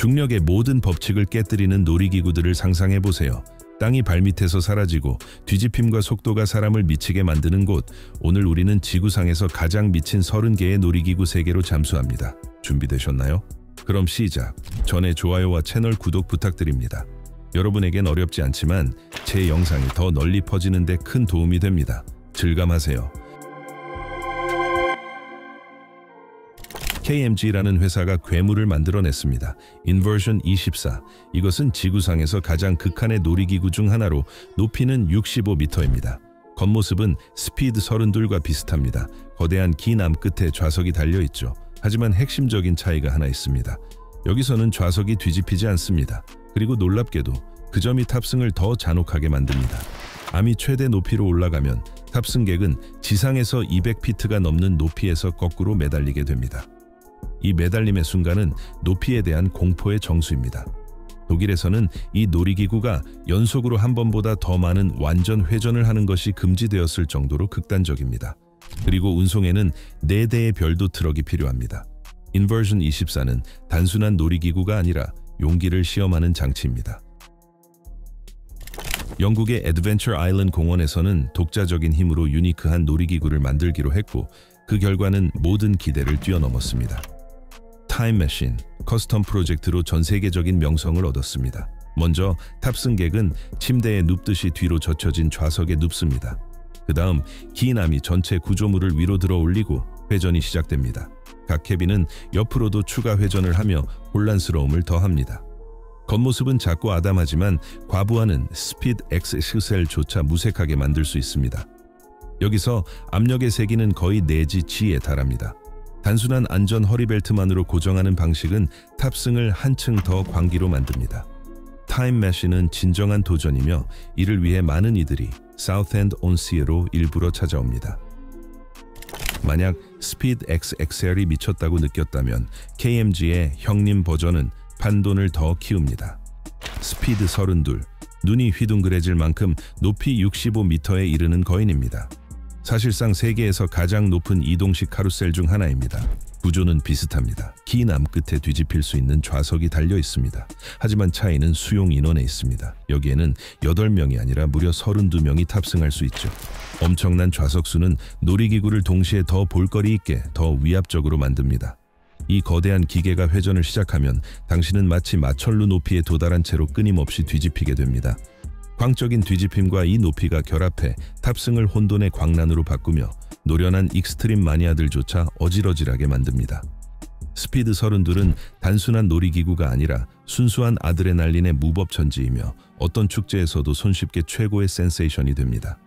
중력의 모든 법칙을 깨뜨리는 놀이기구들을 상상해보세요. 땅이 발밑에서 사라지고 뒤집힘과 속도가 사람을 미치게 만드는 곳. 오늘 우리는 지구상에서 가장 미친 30개의 놀이기구 세계로 잠수합니다. 준비되셨나요? 그럼 시작. 전에 좋아요와 채널 구독 부탁드립니다. 여러분에겐 어렵지 않지만 제 영상이 더 널리 퍼지는 데 큰 도움이 됩니다. 즐감하세요. KMG라는 회사가 괴물을 만들어냈습니다. 인버전 24. 이것은 지구상에서 가장 극한의 놀이기구 중 하나로 높이는 65m입니다. 겉모습은 스피드 32과 비슷합니다. 거대한 긴 남 끝에 좌석이 달려있죠. 하지만 핵심적인 차이가 하나 있습니다. 여기서는 좌석이 뒤집히지 않습니다. 그리고 놀랍게도 그 점이 탑승을 더 잔혹하게 만듭니다. 암이 최대 높이로 올라가면 탑승객은 지상에서 200피트가 넘는 높이에서 거꾸로 매달리게 됩니다. 이 매달림의 순간은 높이에 대한 공포의 정수입니다. 독일에서는 이 놀이기구가 연속으로 한 번보다 더 많은 완전 회전을 하는 것이 금지되었을 정도로 극단적입니다. 그리고 운송에는 4대의 별도 트럭이 필요합니다. 인버전 24는 단순한 놀이기구가 아니라 용기를 시험하는 장치입니다. 영국의 애드벤처 아일랜드 공원에서는 독자적인 힘으로 유니크한 놀이기구를 만들기로 했고 그 결과는 모든 기대를 뛰어넘었습니다. 타임머신, 커스텀 프로젝트로 전 세계적인 명성을 얻었습니다. 먼저 탑승객은 침대에 눕듯이 뒤로 젖혀진 좌석에 눕습니다. 그 다음 긴 암이 전체 구조물을 위로 들어 올리고 회전이 시작됩니다. 각 캐빈은 옆으로도 추가 회전을 하며 혼란스러움을 더합니다. 겉모습은 작고 아담하지만 과부하는 스피드 XXL조차 무색하게 만들 수 있습니다. 여기서 압력의 세기는 거의 내지 G에 달합니다. 단순한 안전 허리벨트만으로 고정하는 방식은 탑승을 한층 더 광기로 만듭니다. 타임머신은 진정한 도전이며 이를 위해 많은 이들이 사우스엔드-온-시로 일부러 찾아옵니다. 만약 스피드 XXL이 미쳤다고 느꼈다면 KMG의 형님 버전은 판돈을 더 키웁니다. 스피드 32, 눈이 휘둥그레질 만큼 높이 65m에 이르는 거인입니다. 사실상 세계에서 가장 높은 이동식 카루셀 중 하나입니다. 구조는 비슷합니다. 긴 암 끝에 뒤집힐 수 있는 좌석이 달려 있습니다. 하지만 차이는 수용 인원에 있습니다. 여기에는 8명이 아니라 무려 32명이 탑승할 수 있죠. 엄청난 좌석 수는 놀이기구를 동시에 더 볼거리 있게, 더 위압적으로 만듭니다. 이 거대한 기계가 회전을 시작하면 당신은 마치 마철루 높이에 도달한 채로 끊임없이 뒤집히게 됩니다. 광적인 뒤집힘과 이 높이가 결합해 탑승을 혼돈의 광란으로 바꾸며 노련한 익스트림 마니아들조차 어질어질하게 만듭니다. 스피드 32은 단순한 놀이기구가 아니라 순수한 아드레날린의 무법천지이며 어떤 축제에서도 손쉽게 최고의 센세이션이 됩니다.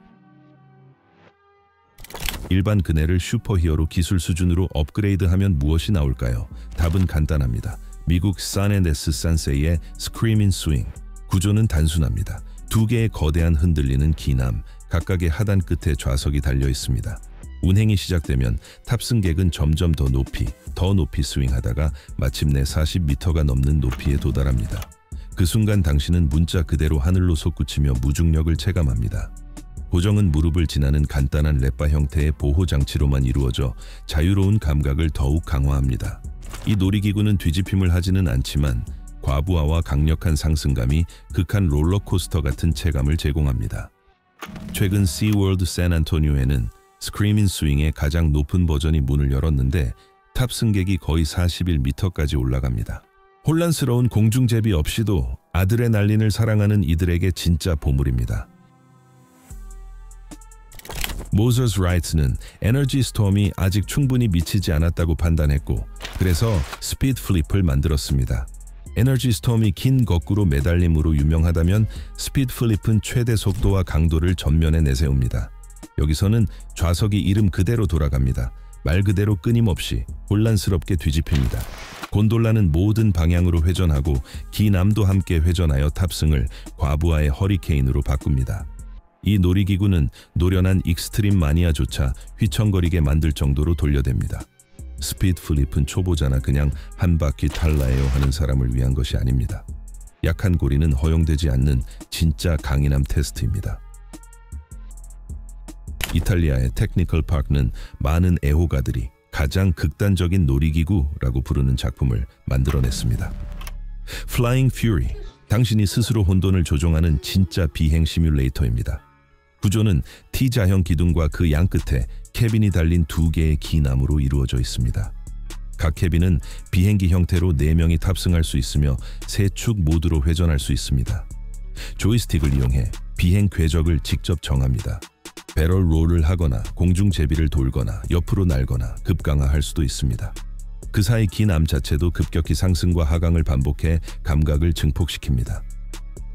일반 그네를 슈퍼히어로 기술 수준으로 업그레이드하면 무엇이 나올까요? 답은 간단합니다. 미국 산앤데스 산세이의 스크리밍 스윙. 구조는 단순합니다. 2개의 거대한 흔들리는 기남, 각각의 하단 끝에 좌석이 달려 있습니다. 운행이 시작되면 탑승객은 점점 더 높이 스윙하다가 마침내 40m가 넘는 높이에 도달합니다. 그 순간 당신은 문자 그대로 하늘로 솟구치며 무중력을 체감합니다. 고정은 무릎을 지나는 간단한 랫바 형태의 보호장치로만 이루어져 자유로운 감각을 더욱 강화합니다. 이 놀이기구는 뒤집힘을 하지는 않지만 과부하와 강력한 상승감이 극한 롤러코스터 같은 체감을 제공합니다. 최근 시월드 샌안토니오에는 스크리밍 스윙의 가장 높은 버전이 문을 열었는데 탑승객이 거의 41m까지 올라갑니다. 혼란스러운 공중제비 없이도 아드레날린을 사랑하는 이들에게 진짜 보물입니다. 모저스 라이트는 에너지 스톰이 아직 충분히 미치지 않았다고 판단했고 그래서 스피드 플립을 만들었습니다. 에너지 스톰이 긴 거꾸로 매달림으로 유명하다면 스피드 플립은 최대 속도와 강도를 전면에 내세웁니다. 여기서는 좌석이 이름 그대로 돌아갑니다. 말 그대로 끊임없이 혼란스럽게 뒤집힙니다. 곤돌라는 모든 방향으로 회전하고 긴 암도 함께 회전하여 탑승을 과부하의 허리케인으로 바꿉니다. 이 놀이기구는 노련한 익스트림 마니아조차 휘청거리게 만들 정도로 돌려댑니다. 스피드 플립은 초보자나 그냥 한 바퀴 탈라예요 하는 사람을 위한 것이 아닙니다. 약한 고리는 허용되지 않는 진짜 강인함 테스트입니다. 이탈리아의 테크니컬 파크는 많은 애호가들이 가장 극단적인 놀이기구라고 부르는 작품을 만들어냈습니다. Flying Fury, 당신이 스스로 혼돈을 조종하는 진짜 비행 시뮬레이터입니다. 구조는 T자형 기둥과 그 양 끝에 캐빈이 달린 2개의 기나무로 이루어져 있습니다. 각 캐빈은 비행기 형태로 4명이 탑승할 수 있으며 3축 모두로 회전할 수 있습니다. 조이스틱을 이용해 비행 궤적을 직접 정합니다. 배럴 롤을 하거나 공중 제비를 돌거나 옆으로 날거나 급강하할 수도 있습니다. 그 사이 긴 암 자체도 급격히 상승과 하강을 반복해 감각을 증폭시킵니다.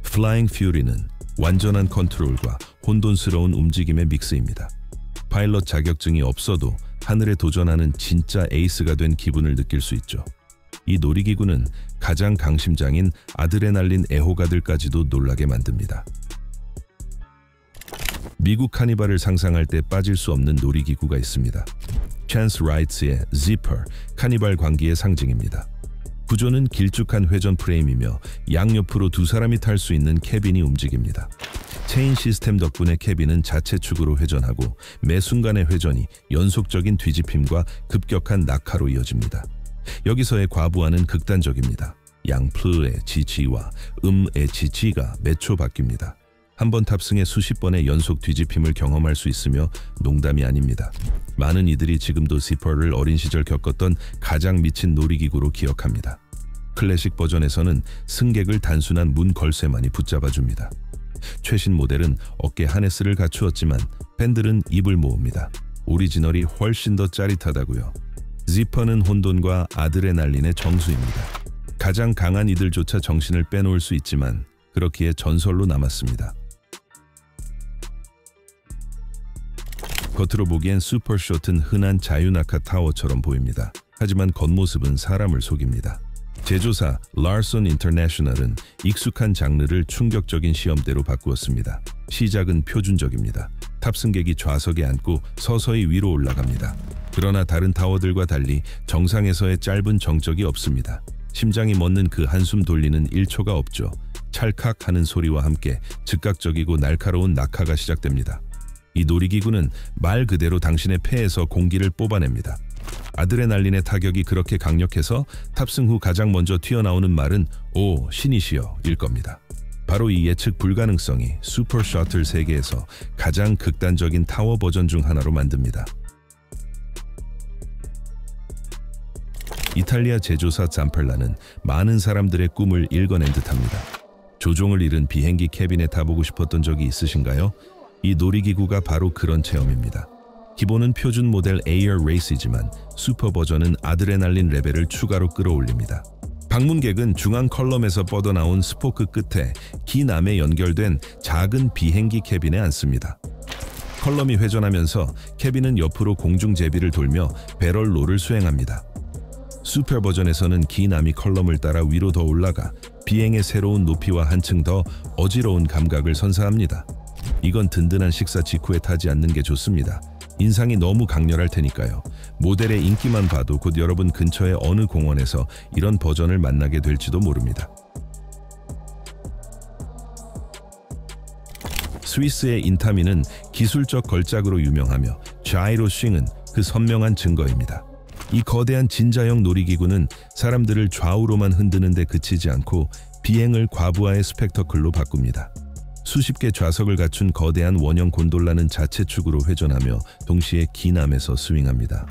Flying Fury는 완전한 컨트롤과 혼돈스러운 움직임의 믹스입니다. 파일럿 자격증이 없어도 하늘에 도전하는 진짜 에이스가 된 기분을 느낄 수 있죠. 이 놀이기구는 가장 강심장인 아드레날린 애호가들까지도 놀라게 만듭니다. 미국 카니발을 상상할 때 빠질 수 없는 놀이기구가 있습니다. 찬스 라이츠의 Zipper, 카니발 광기의 상징입니다. 구조는 길쭉한 회전 프레임이며 양옆으로 2사람이 탈 수 있는 캐빈이 움직입니다. 체인 시스템 덕분에 캐빈은 자체축으로 회전하고 매 순간의 회전이 연속적인 뒤집힘과 급격한 낙하로 이어집니다. 여기서의 과부하는 극단적입니다. 양 플의 지지와 음의 지지가 몇 초 바뀝니다. 한 번 탑승에 수십 번의 연속 뒤집힘을 경험할 수 있으며 농담이 아닙니다. 많은 이들이 지금도 지퍼를 어린 시절 겪었던 가장 미친 놀이기구로 기억합니다. 클래식 버전에서는 승객을 단순한 문 걸쇠만이 붙잡아줍니다. 최신 모델은 어깨 하네스를 갖추었지만 팬들은 입을 모읍니다. 오리지널이 훨씬 더 짜릿하다고요. 지퍼는 혼돈과 아드레날린의 정수입니다. 가장 강한 이들조차 정신을 빼놓을 수 있지만 그렇기에 전설로 남았습니다. 겉으로 보기엔 슈퍼숏은 흔한 자유낙하 타워처럼 보입니다. 하지만 겉모습은 사람을 속입니다. 제조사 라르손 인터내셔널은 익숙한 장르를 충격적인 시험대로 바꾸었습니다. 시작은 표준적입니다. 탑승객이 좌석에 앉고 서서히 위로 올라갑니다. 그러나 다른 타워들과 달리 정상에서의 짧은 정적이 없습니다. 심장이 멎는 그 한숨 돌리는 1초가 없죠. 찰칵하는 소리와 함께 즉각적이고 날카로운 낙하가 시작됩니다. 이 놀이기구는 말 그대로 당신의 폐에서 공기를 뽑아냅니다. 아드레날린의 타격이 그렇게 강력해서 탑승 후 가장 먼저 튀어나오는 말은 "오, 신이시여" 일 겁니다. 바로 이 예측 불가능성이 슈퍼 셔틀 세계에서 가장 극단적인 타워 버전 중 하나로 만듭니다. 이탈리아 제조사 잠펠라는 많은 사람들의 꿈을 읽어낸 듯합니다. 조종을 잃은 비행기 캐빈에 타보고 싶었던 적이 있으신가요? 이 놀이기구가 바로 그런 체험입니다. 기본은 표준 모델 에어 레이스이지만 슈퍼 버전은 아드레날린 레벨을 추가로 끌어올립니다. 방문객은 중앙 컬럼에서 뻗어나온 스포크 끝에 긴 암에 연결된 작은 비행기 캐빈에 앉습니다. 컬럼이 회전하면서 캐빈은 옆으로 공중 제비를 돌며 배럴 롤을 수행합니다. 슈퍼 버전에서는 긴 암이 컬럼을 따라 위로 더 올라가 비행의 새로운 높이와 한층 더 어지러운 감각을 선사합니다. 이건 든든한 식사 직후에 타지 않는 게 좋습니다. 인상이 너무 강렬할 테니까요. 모델의 인기만 봐도 곧 여러분 근처의 어느 공원에서 이런 버전을 만나게 될지도 모릅니다. 스위스의 인타미는 기술적 걸작으로 유명하며 자이로 싱은 그 선명한 증거입니다. 이 거대한 진자형 놀이기구는 사람들을 좌우로만 흔드는 데 그치지 않고 비행을 과부하의 스펙터클로 바꿉니다. 수십 개 좌석을 갖춘 거대한 원형 곤돌라는 자체축으로 회전하며 동시에 긴 암에서 스윙합니다.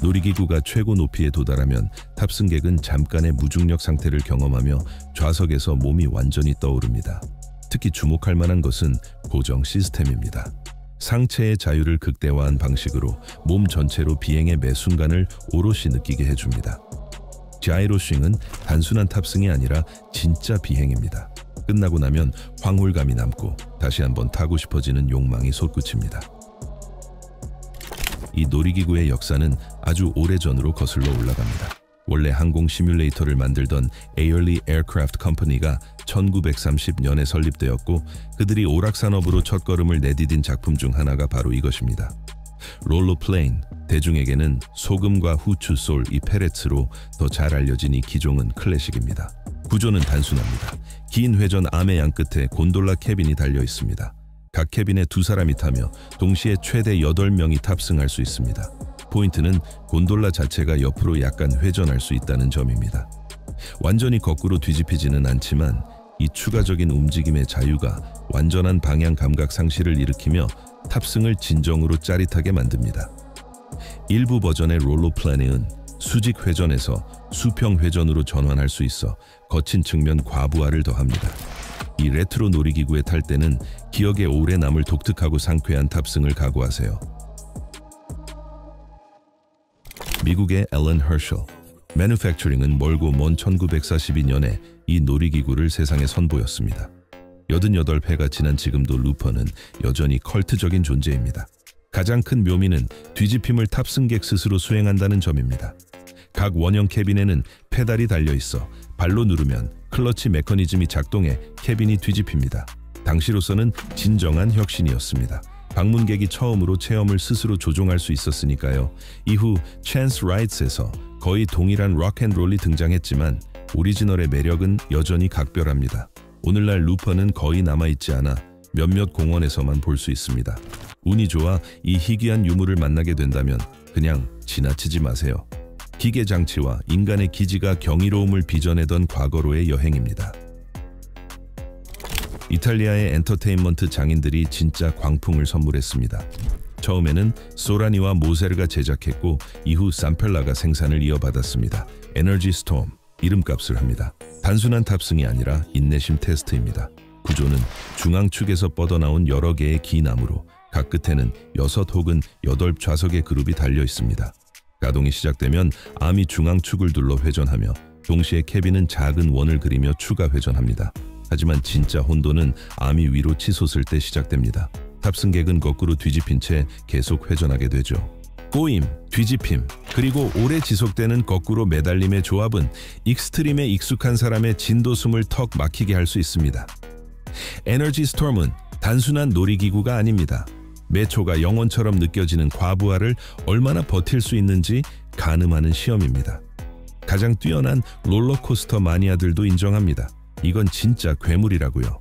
놀이기구가 최고 높이에 도달하면 탑승객은 잠깐의 무중력 상태를 경험하며 좌석에서 몸이 완전히 떠오릅니다. 특히 주목할 만한 것은 고정 시스템입니다. 상체의 자유를 극대화한 방식으로 몸 전체로 비행의 매 순간을 오롯이 느끼게 해줍니다. 자이로싱은 단순한 탑승이 아니라 진짜 비행입니다. 끝나고 나면 황홀감이 남고 다시 한번 타고 싶어지는 욕망이 솟구칩니다. 이 놀이기구의 역사는 아주 오래전으로 거슬러 올라갑니다. 원래 항공 시뮬레이터를 만들던 에어리 에어크래프트 컴퍼니가 1930년에 설립되었고 그들이 오락산업으로 첫걸음을 내디딘 작품 중 하나가 바로 이것입니다. 롤러플레인, 대중에게는 소금과 후추 솔 이 페레츠로 더 잘 알려진 이 기종은 클래식입니다. 구조는 단순합니다. 긴 회전 암의 양 끝에 곤돌라 캐빈이 달려 있습니다. 각 캐빈에 2사람이 타며 동시에 최대 8명이 탑승할 수 있습니다. 포인트는 곤돌라 자체가 옆으로 약간 회전할 수 있다는 점입니다. 완전히 거꾸로 뒤집히지는 않지만 이 추가적인 움직임의 자유가 완전한 방향 감각 상실을 일으키며 탑승을 진정으로 짜릿하게 만듭니다. 일부 버전의 롤러플래닝은 수직 회전에서 수평 회전으로 전환할 수 있어 거친 측면 과부하를 더합니다. 이 레트로 놀이기구에 탈 때는 기억에 오래 남을 독특하고 상쾌한 탑승을 각오하세요. 미국의 앨런 허셜, 매뉴팩처링은 멀고 먼 1942년에 이 놀이기구를 세상에 선보였습니다. 88회가 지난 지금도 루퍼는 여전히 컬트적인 존재입니다. 가장 큰 묘미는 뒤집힘을 탑승객 스스로 수행한다는 점입니다. 각 원형 캐빈에는 페달이 달려있어 발로 누르면 클러치 메커니즘이 작동해 캐빈이 뒤집힙니다. 당시로서는 진정한 혁신이었습니다. 방문객이 처음으로 체험을 스스로 조종할 수 있었으니까요. 이후 찬스 라이츠에서 거의 동일한 록앤롤이 등장했지만 오리지널의 매력은 여전히 각별합니다. 오늘날 루퍼는 거의 남아있지 않아 몇몇 공원에서만 볼 수 있습니다. 운이 좋아 이 희귀한 유물을 만나게 된다면 그냥 지나치지 마세요. 기계 장치와 인간의 기지가 경이로움을 빚어내던 과거로의 여행입니다. 이탈리아의 엔터테인먼트 장인들이 진짜 광풍을 선물했습니다. 처음에는 소라니와 모세르가 제작했고 이후 산펠라가 생산을 이어받았습니다. 에너지 스톰, 이름값을 합니다. 단순한 탑승이 아니라 인내심 테스트입니다. 구조는 중앙축에서 뻗어나온 여러 개의 긴 나무로 각 끝에는 6 혹은 8 좌석의 그룹이 달려 있습니다. 가동이 시작되면 암이 중앙축을 둘러 회전하며 동시에 캐빈은 작은 원을 그리며 추가 회전합니다. 하지만 진짜 혼돈은 암이 위로 치솟을 때 시작됩니다. 탑승객은 거꾸로 뒤집힌 채 계속 회전하게 되죠. 꼬임, 뒤집힘, 그리고 오래 지속되는 거꾸로 매달림의 조합은 익스트림에 익숙한 사람의 진도숨을 턱 막히게 할 수 있습니다. 에너지 스톰은 단순한 놀이기구가 아닙니다. 매 초가 영원처럼 느껴지는 과부하를 얼마나 버틸 수 있는지 가늠하는 시험입니다. 가장 뛰어난 롤러코스터 마니아들도 인정합니다. 이건 진짜 괴물이라고요.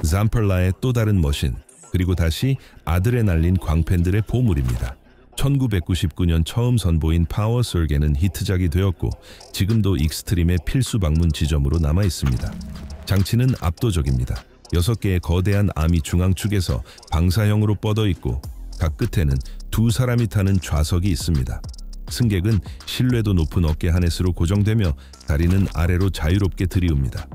잠펠라의 또 다른 머신, 그리고 다시 아드레날린 광팬들의 보물입니다. 1999년 처음 선보인 파워 솔게는 히트작이 되었고 지금도 익스트림의 필수 방문 지점으로 남아 있습니다. 장치는 압도적입니다. 6개의 거대한 암이 중앙축에서 방사형으로 뻗어 있고 각 끝에는 2 사람이 타는 좌석이 있습니다. 승객은 신뢰도 높은 어깨 하넷으로 고정되며 다리는 아래로 자유롭게 들이웁니다.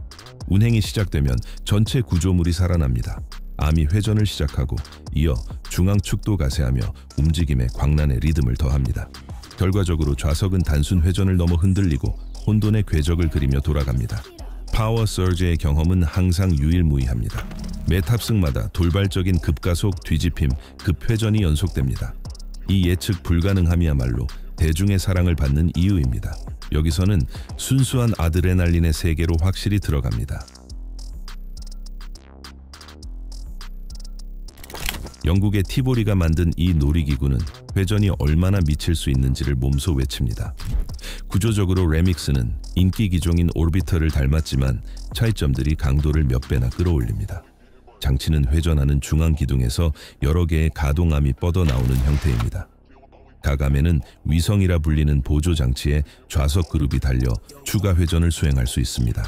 운행이 시작되면 전체 구조물이 살아납니다. 암이 회전을 시작하고 이어 중앙축도 가세하며 움직임에 광란의 리듬을 더합니다. 결과적으로 좌석은 단순 회전을 넘어 흔들리고 혼돈의 궤적을 그리며 돌아갑니다. 파워 서지의 경험은 항상 유일무이합니다. 매 탑승마다 돌발적인 급가속, 뒤집힘, 급회전이 연속됩니다. 이 예측 불가능함이야말로 대중의 사랑을 받는 이유입니다. 여기서는 순수한 아드레날린의 세계로 확실히 들어갑니다. 영국의 티보리가 만든 이 놀이기구는 회전이 얼마나 미칠 수 있는지를 몸소 외칩니다. 구조적으로 레믹스는 인기 기종인 오르비터를 닮았지만 차이점들이 강도를 몇 배나 끌어올립니다. 장치는 회전하는 중앙 기둥에서 여러 개의 가동암이 뻗어나오는 형태입니다. 각 암에는 위성이라 불리는 보조 장치에 좌석 그룹이 달려 추가 회전을 수행할 수 있습니다.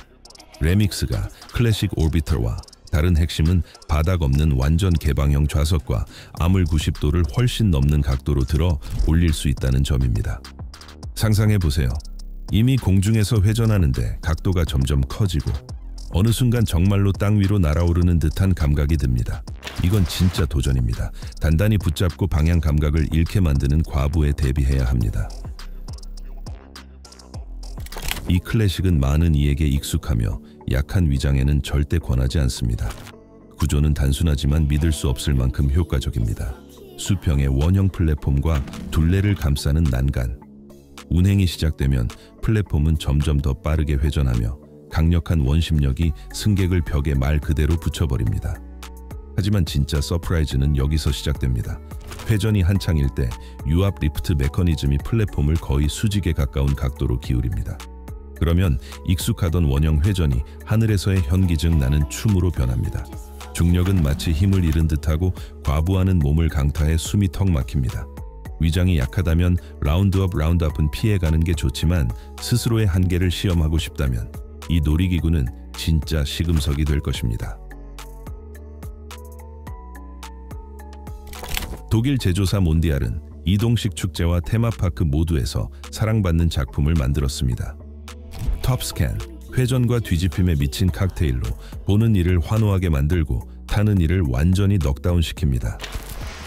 레믹스가 클래식 오르비터와 다른 핵심은 바닥 없는 완전 개방형 좌석과 암을 90도를 훨씬 넘는 각도로 들어 올릴 수 있다는 점입니다. 상상해보세요. 이미 공중에서 회전하는데 각도가 점점 커지고 어느 순간 정말로 땅 위로 날아오르는 듯한 감각이 듭니다. 이건 진짜 도전입니다. 단단히 붙잡고 방향 감각을 잃게 만드는 과부에 대비해야 합니다. 이 클래식은 많은 이에게 익숙하며 약한 위장에는 절대 권하지 않습니다. 구조는 단순하지만 믿을 수 없을 만큼 효과적입니다. 수평의 원형 플랫폼과 둘레를 감싸는 난간. 운행이 시작되면 플랫폼은 점점 더 빠르게 회전하며 강력한 원심력이 승객을 벽에 말 그대로 붙여버립니다. 하지만 진짜 서프라이즈는 여기서 시작됩니다. 회전이 한창일 때 유압 리프트 메커니즘이 플랫폼을 거의 수직에 가까운 각도로 기울입니다. 그러면 익숙하던 원형 회전이 하늘에서의 현기증 나는 춤으로 변합니다. 중력은 마치 힘을 잃은 듯하고 과부하는 몸을 강타해 숨이 턱 막힙니다. 위장이 약하다면 라운드업, 라운드업은 피해가는 게 좋지만 스스로의 한계를 시험하고 싶다면 이 놀이기구는 진짜 시금석이 될 것입니다. 독일 제조사 몬디알은 이동식 축제와 테마파크 모두에서 사랑받는 작품을 만들었습니다. 톱스캔, 회전과 뒤집힘에 미친 칵테일로 보는 이를 환호하게 만들고 타는 이를 완전히 넉다운시킵니다.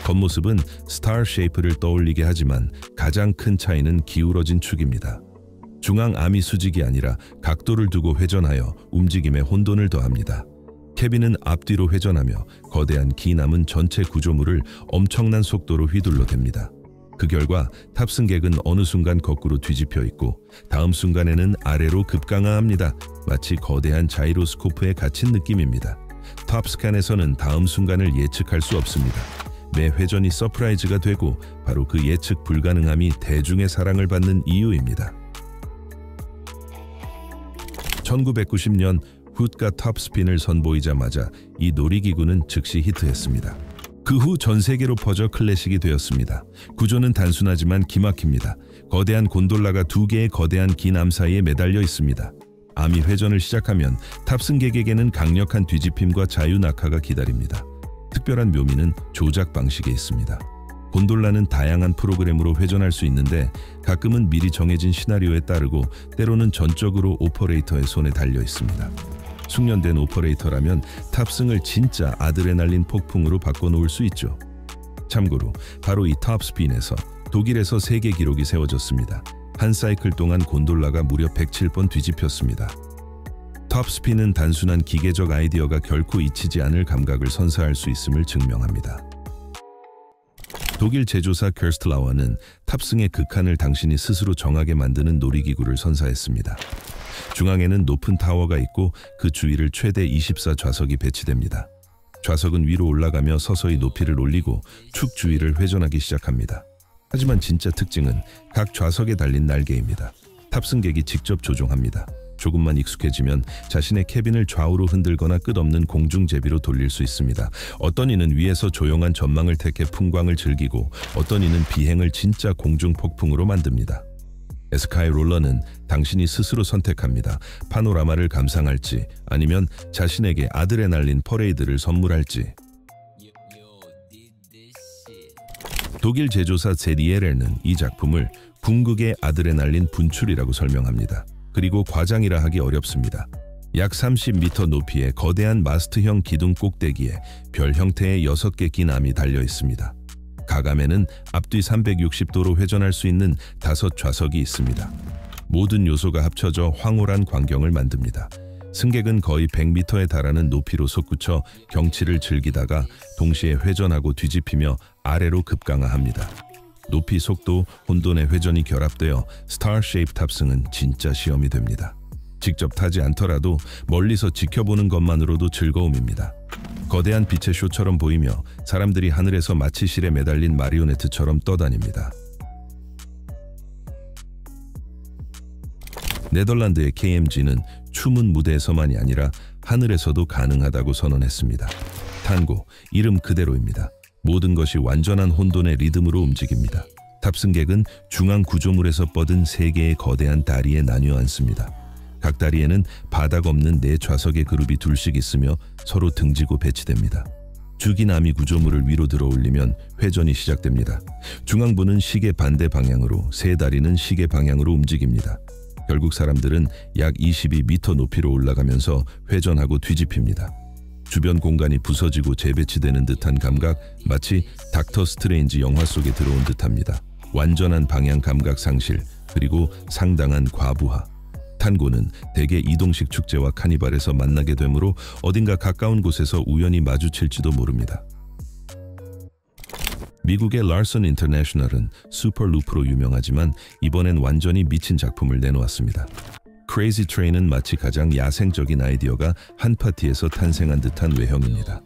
겉모습은 스타 쉐이프를 떠올리게 하지만 가장 큰 차이는 기울어진 축입니다. 중앙 암이 수직이 아니라 각도를 두고 회전하여 움직임에 혼돈을 더합니다. 캐빈은 앞뒤로 회전하며 거대한 기남은 전체 구조물을 엄청난 속도로 휘둘러댑니다. 그 결과 탑승객은 어느 순간 거꾸로 뒤집혀 있고 다음 순간에는 아래로 급강하합니다. 마치 거대한 자이로스코프에 갇힌 느낌입니다. 톱스캔에서는 다음 순간을 예측할 수 없습니다. 매 회전이 서프라이즈가 되고 바로 그 예측 불가능함이 대중의 사랑을 받는 이유입니다. 1990년 훗가 톱스핀을 선보이자마자 이 놀이기구는 즉시 히트했습니다. 그 후 전 세계로 퍼져 클래식이 되었습니다. 구조는 단순하지만 기막힙니다. 거대한 곤돌라가 두 개의 거대한 긴 암 사이에 매달려 있습니다. 암이 회전을 시작하면 탑승객에게는 강력한 뒤집힘과 자유낙하가 기다립니다. 특별한 묘미는 조작 방식에 있습니다. 곤돌라는 다양한 프로그램으로 회전할 수 있는데 가끔은 미리 정해진 시나리오에 따르고 때로는 전적으로 오퍼레이터의 손에 달려 있습니다. 숙련된 오퍼레이터라면 탑승을 진짜 아드레날린 폭풍으로 바꿔놓을 수 있죠. 참고로 바로 이 톱스핀에서 독일에서 세계 기록이 세워졌습니다. 한 사이클 동안 곤돌라가 무려 107번 뒤집혔습니다. 톱스핀은 단순한 기계적 아이디어가 결코 잊히지 않을 감각을 선사할 수 있음을 증명합니다. 독일 제조사 큐스틀라워는 탑승의 극한을 당신이 스스로 정하게 만드는 놀이기구를 선사했습니다. 중앙에는 높은 타워가 있고 그 주위를 최대 24 좌석이 배치됩니다. 좌석은 위로 올라가며 서서히 높이를 올리고 축 주위를 회전하기 시작합니다. 하지만 진짜 특징은 각 좌석에 달린 날개입니다. 탑승객이 직접 조종합니다. 조금만 익숙해지면 자신의 캐빈을 좌우로 흔들거나 끝없는 공중제비로 돌릴 수 있습니다. 어떤 이는 위에서 조용한 전망을 택해 풍광을 즐기고 어떤 이는 비행을 진짜 공중폭풍으로 만듭니다. 스카이롤러는 당신이 스스로 선택합니다. 파노라마를 감상할지 아니면 자신에게 아드레날린 퍼레이드를 선물할지. 독일 제조사 제리에렐은 이 작품을 궁극의 아드레날린 분출이라고 설명합니다. 그리고 과장이라 하기 어렵습니다. 약 30m 높이의 거대한 마스트형 기둥 꼭대기에 별 형태의 6개 긴 암이 달려 있습니다. 가감에는 앞뒤 360도로 회전할 수 있는 5 좌석이 있습니다. 모든 요소가 합쳐져 황홀한 광경을 만듭니다. 승객은 거의 100m에 달하는 높이로 솟구쳐 경치를 즐기다가 동시에 회전하고 뒤집히며 아래로 급강하합니다. 높이, 속도, 혼돈의 회전이 결합되어 스타 쉐이프 탑승은 진짜 시험이 됩니다. 직접 타지 않더라도 멀리서 지켜보는 것만으로도 즐거움입니다. 거대한 빛의 쇼처럼 보이며 사람들이 하늘에서 마치 실에 매달린 마리오네트처럼 떠다닙니다. 네덜란드의 KMG는 춤은 무대에서만이 아니라 하늘에서도 가능하다고 선언했습니다. 탄고, 이름 그대로입니다. 모든 것이 완전한 혼돈의 리듬으로 움직입니다. 탑승객은 중앙 구조물에서 뻗은 3개의 거대한 다리에 나뉘어 앉습니다. 각 다리에는 바닥 없는 4좌석의 그룹이 둘씩 있으며 서로 등지고 배치됩니다. 주기나미 구조물을 위로 들어 올리면 회전이 시작됩니다. 중앙부는 시계 반대 방향으로, 3다리는 시계 방향으로 움직입니다. 결국 사람들은 약 22m 높이로 올라가면서 회전하고 뒤집힙니다. 주변 공간이 부서지고 재배치되는 듯한 감각, 마치 닥터 스트레인지 영화 속에 들어온 듯합니다. 완전한 방향 감각 상실, 그리고 상당한 과부하. 탄고는 대개 이동식 축제와 카니발에서 만나게 되므로 어딘가 가까운 곳에서 우연히 마주칠지도 모릅니다. 미국의 larson 인터내셔널은 슈퍼루프로 유명하지만 이번엔 완전히 미친 작품을 내놓았습니다. 크레이지 트레인은 마치 가장 야생적인 아이디어가 한 파티에서 탄생한 듯한 외형입니다.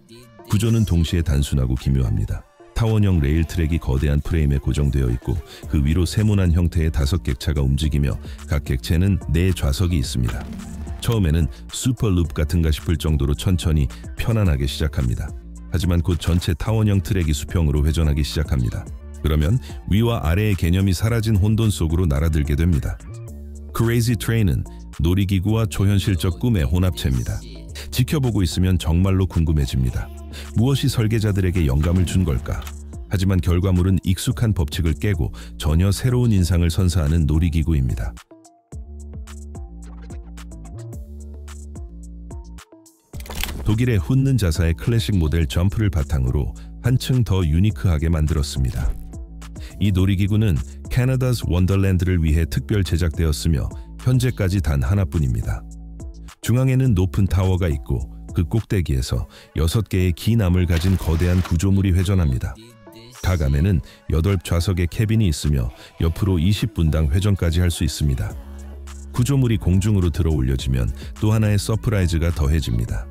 구조는 동시에 단순하고 기묘합니다. 타원형 레일 트랙이 거대한 프레임에 고정되어 있고 그 위로 세모난 형태의 5객차가 움직이며 각 객체는 4좌석이 있습니다. 처음에는 슈퍼루프 같은가 싶을 정도로 천천히 편안하게 시작합니다. 하지만 곧 전체 타원형 트랙이 수평으로 회전하기 시작합니다. 그러면 위와 아래의 개념이 사라진 혼돈 속으로 날아들게 됩니다. Crazy Train은 놀이기구와 초현실적 꿈의 혼합체입니다. 지켜보고 있으면 정말로 궁금해집니다. 무엇이 설계자들에게 영감을 준 걸까? 하지만 결과물은 익숙한 법칙을 깨고 전혀 새로운 인상을 선사하는 놀이기구입니다. 독일의 훈는 자사의 클래식 모델 점프를 바탕으로 한층 더 유니크하게 만들었습니다. 이 놀이기구는 캐나다's 원더랜드를 위해 특별 제작되었으며 현재까지 단 하나뿐입니다. 중앙에는 높은 타워가 있고 그 꼭대기에서 6개의 긴 암을 가진 거대한 구조물이 회전합니다. 각 암에는 8좌석의 캐빈이 있으며 옆으로 20분당 회전까지 할 수 있습니다. 구조물이 공중으로 들어 올려지면 또 하나의 서프라이즈가 더해집니다.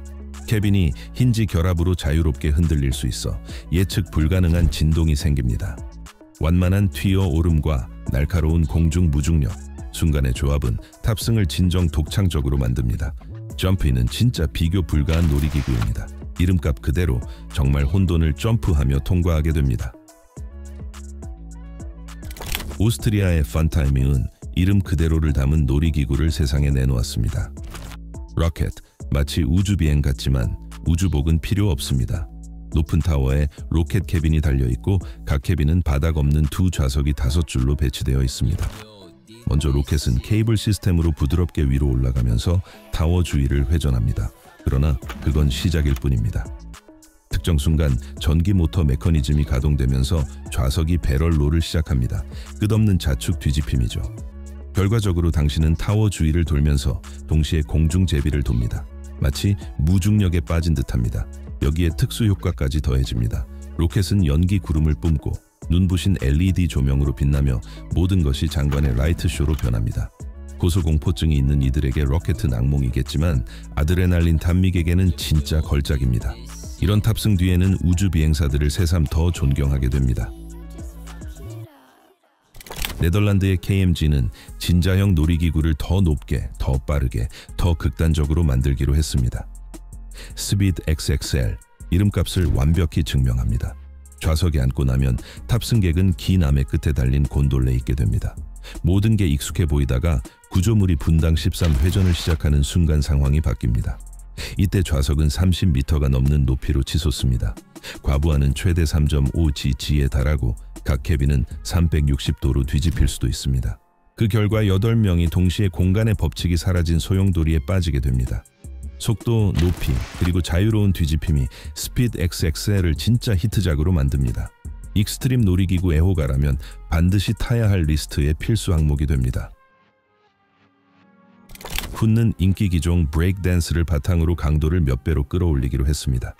캐빈이 힌지 결합으로 자유롭게 흔들릴 수 있어 예측 불가능한 진동이 생깁니다. 완만한 튀어 오름과 날카로운 공중 무중력, 순간의 조합은 탑승을 진정 독창적으로 만듭니다. 점프인은 진짜 비교 불가한 놀이기구입니다. 이름값 그대로 정말 혼돈을 점프하며 통과하게 됩니다. 오스트리아의 판타이밍은 이름 그대로를 담은 놀이기구를 세상에 내놓았습니다. 로켓, 마치 우주비행 같지만 우주복은 필요 없습니다. 높은 타워에 로켓 캐빈이 달려있고 각 캐빈은 바닥 없는 두 좌석이 5줄로 배치되어 있습니다. 먼저 로켓은 케이블 시스템으로 부드럽게 위로 올라가면서 타워 주위를 회전합니다. 그러나 그건 시작일 뿐입니다. 특정 순간 전기 모터 메커니즘이 가동되면서 좌석이 배럴로를 시작합니다. 끝없는 자축 뒤집힘이죠. 결과적으로 당신은 타워 주위를 돌면서 동시에 공중 제비를 돕니다. 마치 무중력에 빠진 듯합니다. 여기에 특수 효과까지 더해집니다. 로켓은 연기 구름을 뿜고 눈부신 LED 조명으로 빛나며 모든 것이 장관의 라이트쇼로 변합니다. 고소공포증이 있는 이들에게 로켓은 악몽이겠지만 아드레날린 탐믹에게는 진짜 걸작입니다. 이런 탑승 뒤에는 우주 비행사들을 새삼 더 존경하게 됩니다. 네덜란드의 KMG는 진자형 놀이기구를 더 높게, 더 빠르게, 더 극단적으로 만들기로 했습니다. 스피드 XXL, 이름값을 완벽히 증명합니다. 좌석에 앉고 나면 탑승객은 긴 암의 끝에 달린 곤돌레에 있게 됩니다. 모든 게 익숙해 보이다가 구조물이 분당 13회전을 시작하는 순간 상황이 바뀝니다. 이때 좌석은 30m가 넘는 높이로 치솟습니다. 과부하는 최대 3.5G에 달하고 각 캐빈은 360도로 뒤집힐 수도 있습니다. 그 결과 8명이 동시에 공간의 법칙이 사라진 소용돌이에 빠지게 됩니다. 속도, 높이, 그리고 자유로운 뒤집힘이 스피드 XXL을 진짜 히트작으로 만듭니다. 익스트림 놀이기구 애호가라면 반드시 타야 할 리스트의 필수 항목이 됩니다. 훈는 인기 기종 브레이크 댄스를 바탕으로 강도를 몇 배로 끌어올리기로 했습니다.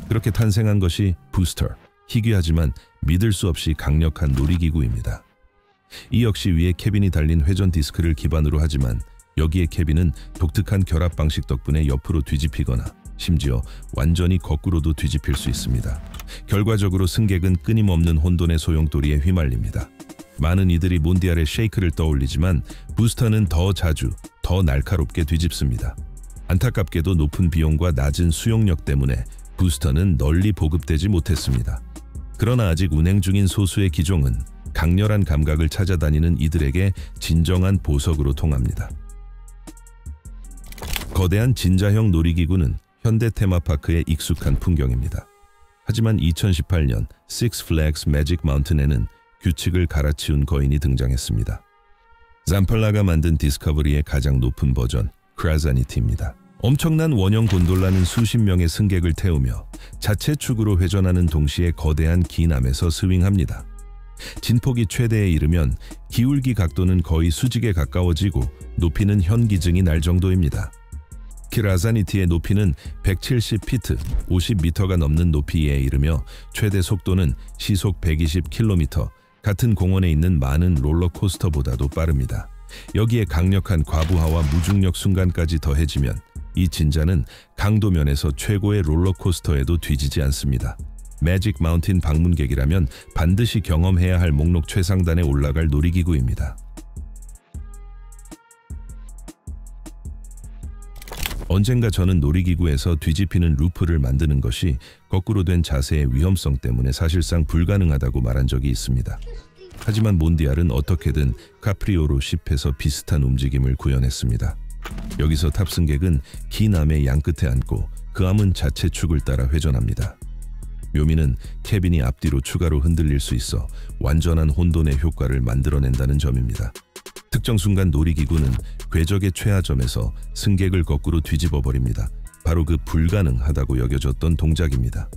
그렇게 탄생한 것이 부스터, 희귀하지만 믿을 수 없이 강력한 놀이기구입니다. 이 역시 위에 캐빈이 달린 회전 디스크를 기반으로 하지만 여기에 캐빈은 독특한 결합 방식 덕분에 옆으로 뒤집히거나 심지어 완전히 거꾸로도 뒤집힐 수 있습니다. 결과적으로 승객은 끊임없는 혼돈의 소용돌이에 휘말립니다. 많은 이들이 몬디알의 쉐이크를 떠올리지만 부스터는 더 자주, 더 날카롭게 뒤집습니다. 안타깝게도 높은 비용과 낮은 수용력 때문에 부스터는 널리 보급되지 못했습니다. 그러나 아직 운행 중인 소수의 기종은 강렬한 감각을 찾아다니는 이들에게 진정한 보석으로 통합니다. 거대한 진자형 놀이기구는 현대 테마파크의 익숙한 풍경입니다. 하지만 2018년 Six Flags Magic Mountain에는 규칙을 갈아치운 거인이 등장했습니다. 잠팔라가 만든 디스커버리의 가장 높은 버전, 크라자니티입니다. 엄청난 원형 곤돌라는 수십 명의 승객을 태우며 자체 축으로 회전하는 동시에 거대한 긴 암에서 스윙합니다. 진폭이 최대에 이르면 기울기 각도는 거의 수직에 가까워지고 높이는 현기증이 날 정도입니다. 크라자니티의 높이는 170피트, 50m가 넘는 높이에 이르며 최대 속도는 시속 120km, 같은 공원에 있는 많은 롤러코스터보다도 빠릅니다. 여기에 강력한 과부하와 무중력 순간까지 더해지면 이 진자는 강도 면에서 최고의 롤러코스터에도 뒤지지 않습니다. 매직 마운틴 방문객이라면 반드시 경험해야 할 목록 최상단에 올라갈 놀이기구입니다. 언젠가 저는 놀이기구에서 뒤집히는 루프를 만드는 것이 거꾸로 된 자세의 위험성 때문에 사실상 불가능하다고 말한 적이 있습니다. 하지만 몬디알은 어떻게든 카프리오로 씹해서 비슷한 움직임을 구현했습니다. 여기서 탑승객은 긴 암의 양끝에 앉고 그 암은 자체 축을 따라 회전합니다. 묘미는 캐빈이 앞뒤로 추가로 흔들릴 수 있어 완전한 혼돈의 효과를 만들어낸다는 점입니다. 특정 순간 놀이기구는 궤적의 최하점에서 승객을 거꾸로 뒤집어 버립니다. 바로 그 불가능하다고 여겨졌던 동작입니다.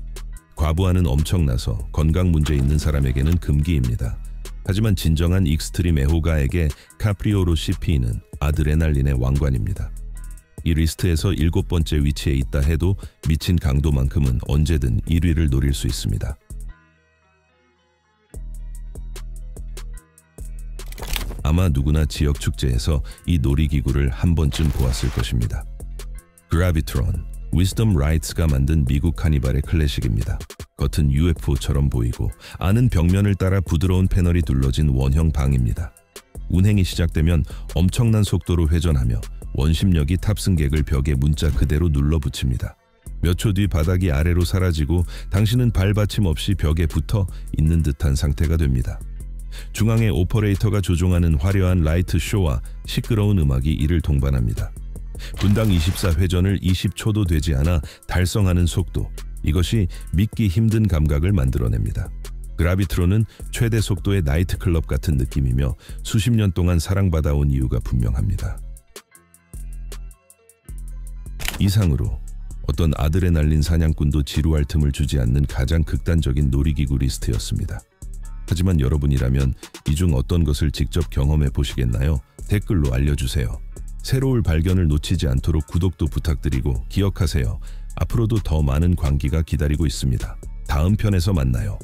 과부하는 엄청나서 건강 문제 있는 사람에게는 금기입니다. 하지만 진정한 익스트림 애호가에게 카프리오로 씹히는 아드레날린의 왕관입니다. 이 리스트에서 7번째 위치에 있다 해도 미친 강도만큼은 언제든 1위를 노릴 수 있습니다. 아마 누구나 지역 축제에서 이 놀이기구를 한 번쯤 보았을 것입니다. 그라비트론, 위즈덤 라이츠가 만든 미국 카니발의 클래식입니다. 겉은 UFO처럼 보이고 안은 벽면을 따라 부드러운 패널이 둘러진 원형 방입니다. 운행이 시작되면 엄청난 속도로 회전하며 원심력이 탑승객을 벽에 문자 그대로 눌러붙입니다. 몇 초 뒤 바닥이 아래로 사라지고 당신은 발받침 없이 벽에 붙어 있는 듯한 상태가 됩니다. 중앙에 오퍼레이터가 조종하는 화려한 라이트 쇼와 시끄러운 음악이 이를 동반합니다. 분당 24회전을 20초도 되지 않아 달성하는 속도, 이것이 믿기 힘든 감각을 만들어냅니다. 그라비트론은 최대 속도의 나이트클럽 같은 느낌이며 수십 년 동안 사랑받아온 이유가 분명합니다. 이상으로 어떤 아드레날린 사냥꾼도 지루할 틈을 주지 않는 가장 극단적인 놀이기구 리스트였습니다. 하지만 여러분이라면 이 중 어떤 것을 직접 경험해 보시겠나요? 댓글로 알려주세요. 새로운 발견을 놓치지 않도록 구독도 부탁드리고 기억하세요. 앞으로도 더 많은 광기가 기다리고 있습니다. 다음 편에서 만나요.